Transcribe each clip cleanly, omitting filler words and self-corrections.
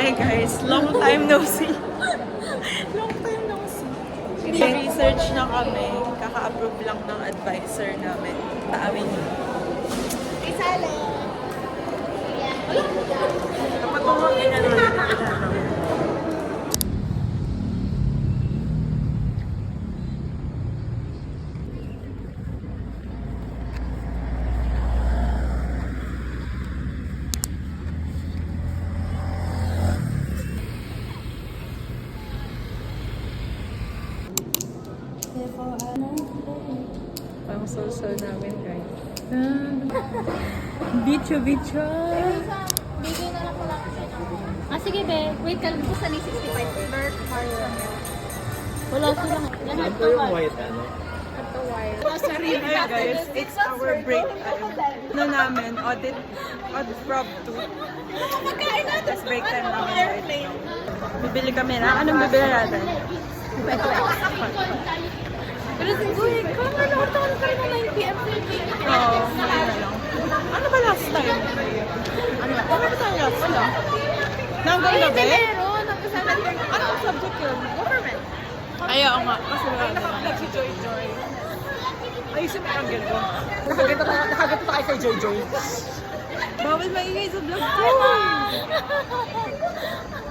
Hi guys, long time no see. Long time no see. Research na kami. Kaka-approve lang ng advisor namin sa amin. Isale. Kapatungong ina naman. Pang social namin guys. Bicho. Bigay na lang ko lang kasi. Sige, be. Wait ka lang. Sa 65. Merk Mario. Wala silang. Yan Ito yung white ano? Sorry guys, it's our break time. Ano namin, audit prop 2. Tapos break time namin guys. Bibili kami na. Anong bibili natin? Pero uy, kama na ako pa rin ng 9 p.m. Oo, ngayon na lang. Ano ba last time? Ano ba tayo last time? Nanggang gabi? Meron. Anong subject yun? Government. Ayaw nga. Kasi wala na. Nakablog si Joy Joy. Ayusin mo yung angle ko. Nakaganto tayo kay Joy Joy. Bawal maingay sa vlog ko.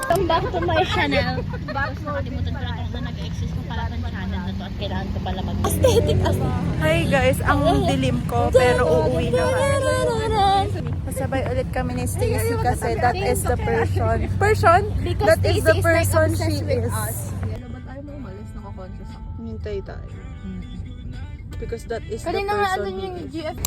Welcome back to my channel. Nakalimutan ko lang kung nag-exist ko pala ng channel na to at kailangan ko pala mag-aesthetic as Hi guys, ang dilim ko pero uuwi na kami. Kasabay ulit kami ni Stacy kasi that is the person. Person? Because That is the Stacy is like person she obsessed with is. us. Ba't ayaw mo umalis? Naka-conscious ako. Hintay tayo. Because that is Kasi the na nga person andun he yung is. GF.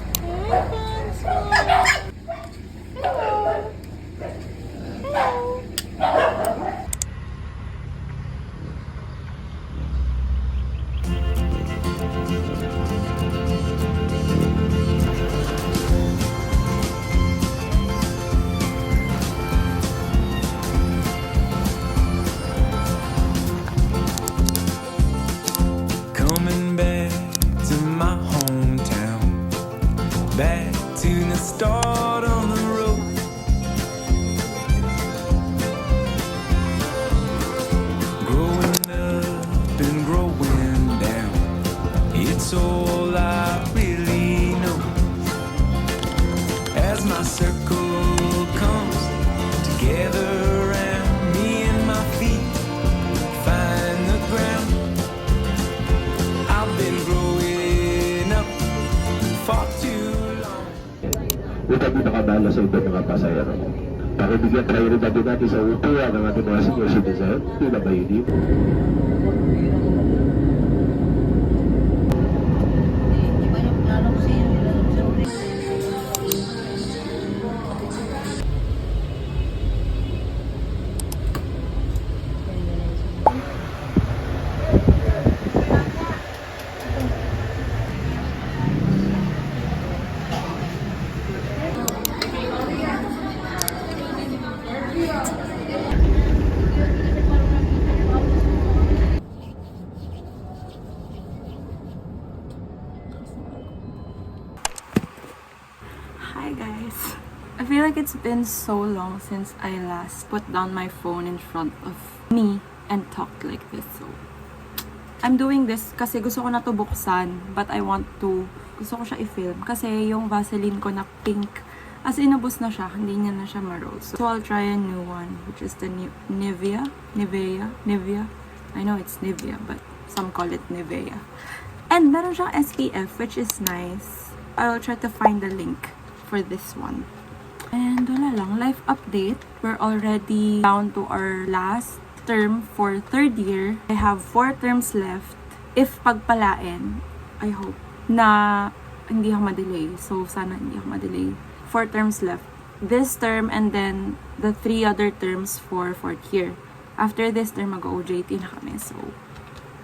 Coming back to my hometown, back to the start on the road. Growing up and growing down, it's all I really know. As my circle comes together around me and my feet find the ground. I've been growing up far too long. Kung kami nakabala sa ibang mga pasayero, pakibigyan prioridad din natin sa upuan ng ating mga senior citizen, tila ba yun? Hi guys. I feel like it's been so long since I last put down my phone in front of me and talked like this. So I'm doing this kasi gusto ko na to buksan, but gusto ko siya i-film kasi yung Vaseline ko na pink, as inubos na siya, hindi niya na siya ma-rose. So I'll try a new one, which is the Nivea. I know it's Nivea, but some call it Nivea. And meron siyang SPF, which is nice. I'll try to find the link for this one. And wala lang, life update. We're already down to our last term for third year. I have 4 terms left. If pagpalain, I hope na hindi ako madelay. So sana hindi ako madelay. 4 terms left. This term and then the 3 other terms for 4th year. After this term, mag-OJT na kami. So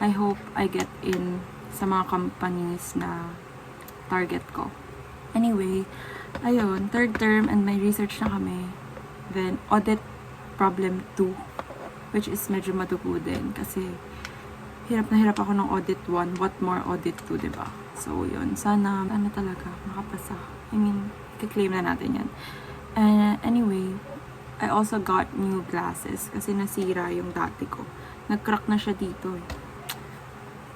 I hope I get in sa mga companies na target ko. Anyway, ayun, third term and may research na kami. Then, audit problem 2, which is medyo madugo din kasi hirap na hirap ako ng audit 1. What more audit 2, diba? So, yun. Sana, talaga, makapasa. I mean, i-claim na natin yan. Anyway, I also got new glasses kasi nasira yung dati ko. Nag-crack na siya dito eh.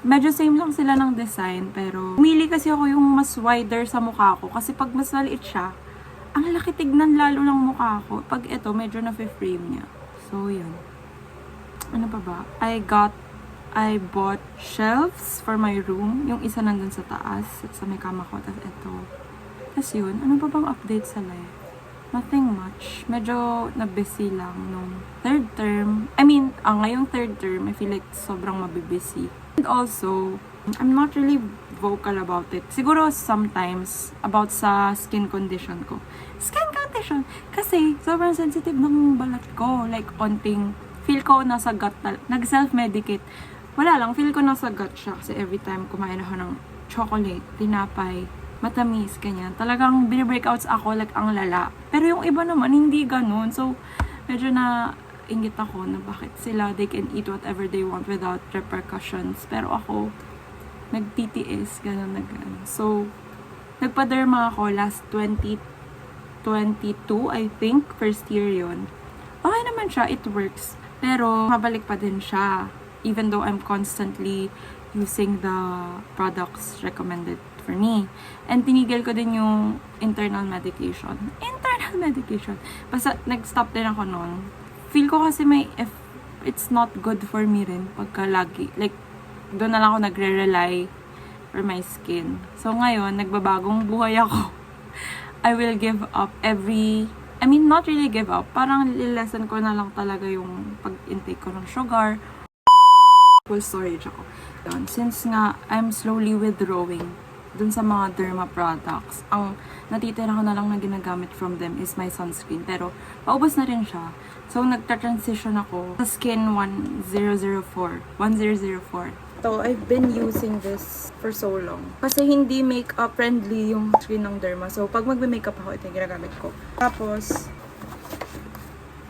Medyo same lang sila ng design, pero pumili kasi ako yung mas wider sa mukha ko. Kasi pag mas maliit siya, ang laki tignan lalo ng mukha ko. Pag ito, medyo na-frame niya. So, yun. Ano pa ba? I bought shelves for my room. Yung isa nandun sa taas, sa may kama ko. Tapos ito. Tapos yun, ano pa bang update sa life? Nothing much. Medyo na-busy lang nung third term. I mean, ngayong third term, I feel like sobrang mabibusy. And also, I'm not really vocal about it. Siguro sometimes, about sa skin condition ko. Skin condition! Kasi, sobrang sensitive ng balat ko. Like, onting, feel ko nasa gut, nag-self-medicate. Wala lang, feel ko nasa gut siya. Kasi every time kumain ako ng chocolate, tinapay, matamis, ganyan. Talagang binibreakouts ako like ang lala. Pero yung iba naman, hindi ganun. So, medyo na ingit ako na bakit sila, they can eat whatever they want without repercussions. Pero ako, nag-TTS, ganun na ganun. So, nagpa-derma ako last 2022, I think, first year yon. Okay naman siya, it works. Pero, mabalik pa din siya. Even though I'm constantly using the products recommended for me. And tinigil ko din yung internal medication. Basta nag-stop din ako noon. Feel ko kasi if it's not good for me rin pagka lagi. Like, doon na lang ako nagre-rely for my skin. So ngayon, nagbabagong buhay ako. I will give up not really give up. Parang lesson ko na lang talaga yung pag-intake ko ng sugar. Full storage ako. Yun. Since nga, I'm slowly withdrawing dun sa mga derma products. Ang natitira ko na lang na ginagamit from them is my sunscreen. Pero, paubos na rin siya. So, nagta-transition ako sa Skin 1004. So, I've been using this for so long. Kasi hindi makeup friendly yung screen ng derma. So, pag magbe-makeup ako, ito yung ginagamit ko. Tapos,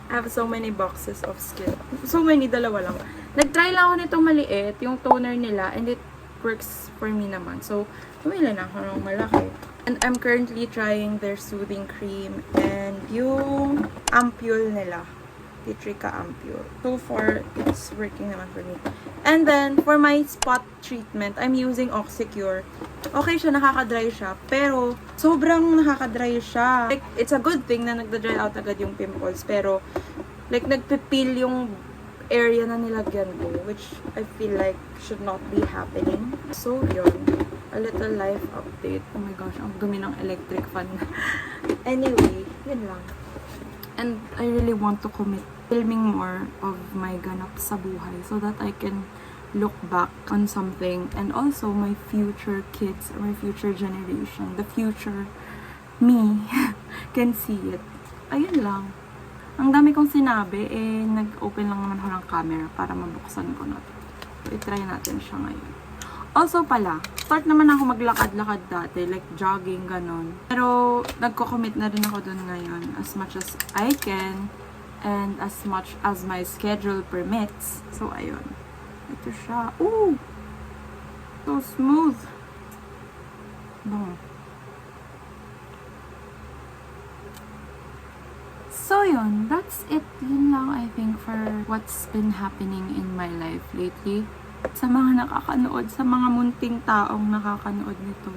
I have so many boxes of skin. So many, dalawa lang. Nag-try lang ako nitong maliit, yung toner nila, and it works for me naman. So, pumili na ako ng malaki. And I'm currently trying their soothing cream and yung ampule nila. Titrica ampule. So far, it's working naman for me. And then, for my spot treatment, I'm using Oxycure. Okay siya, nakaka-dry siya. Pero, sobrang nakaka-dry siya. Like, it's a good thing na nagda-dry out agad yung pimples. Pero, like, nagpipil yung area na nilagyan ko. Which, I feel like, should not be happening. So, yun. A little life update. Oh my gosh, ang dumi ng electric fan. Anyway, yun lang. And I really want to commit filming more of my ganap sa buhay so that I can look back on something and also my future kids or my future generation, the future me can see it. Ayun lang. Ang dami kong sinabi, nag-open lang naman ako ng camera para mabuksan ko na to. So, i-try natin siya ngayon. Also pala, start naman ako maglakad-lakad dati, like jogging, ganon. Pero, nagko-commit na rin ako dun ngayon as much as I can and as much as my schedule permits. So, ayun. Ito siya. Ooh! So smooth. Bango. So, yun. That's it. Yun lang, I think, for what's been happening in my life lately. Sa mga nakakanood, sa mga munting taong nakakanood nito,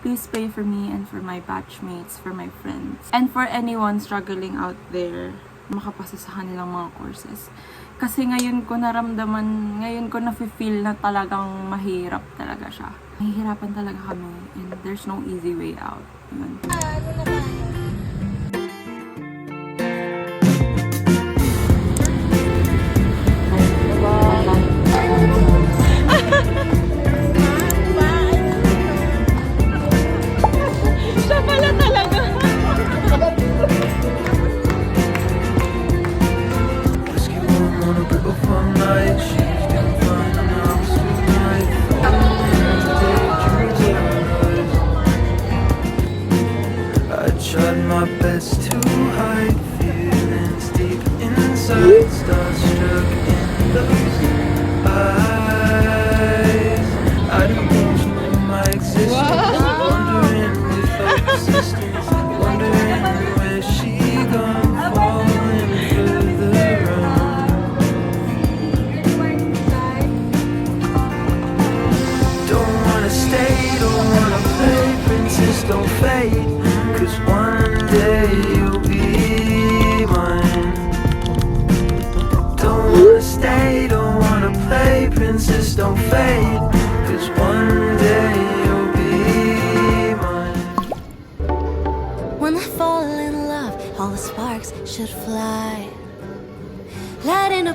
please pray for me and for my batchmates, for my friends, and for anyone struggling out there makapasa sa kanilang mga courses. Kasi ngayon ko naramdaman, ngayon ko na-feel na talagang mahirap talaga siya. Mahihirapan talaga kami and there's no easy way out. Yun. Tried wanna play princess, don't fade, 'cause one day you'll be mine. Don't wanna stay, don't wanna play princess, don't fade, 'cause one day you'll be mine. When I fall in love, all the sparks should fly. Lighting up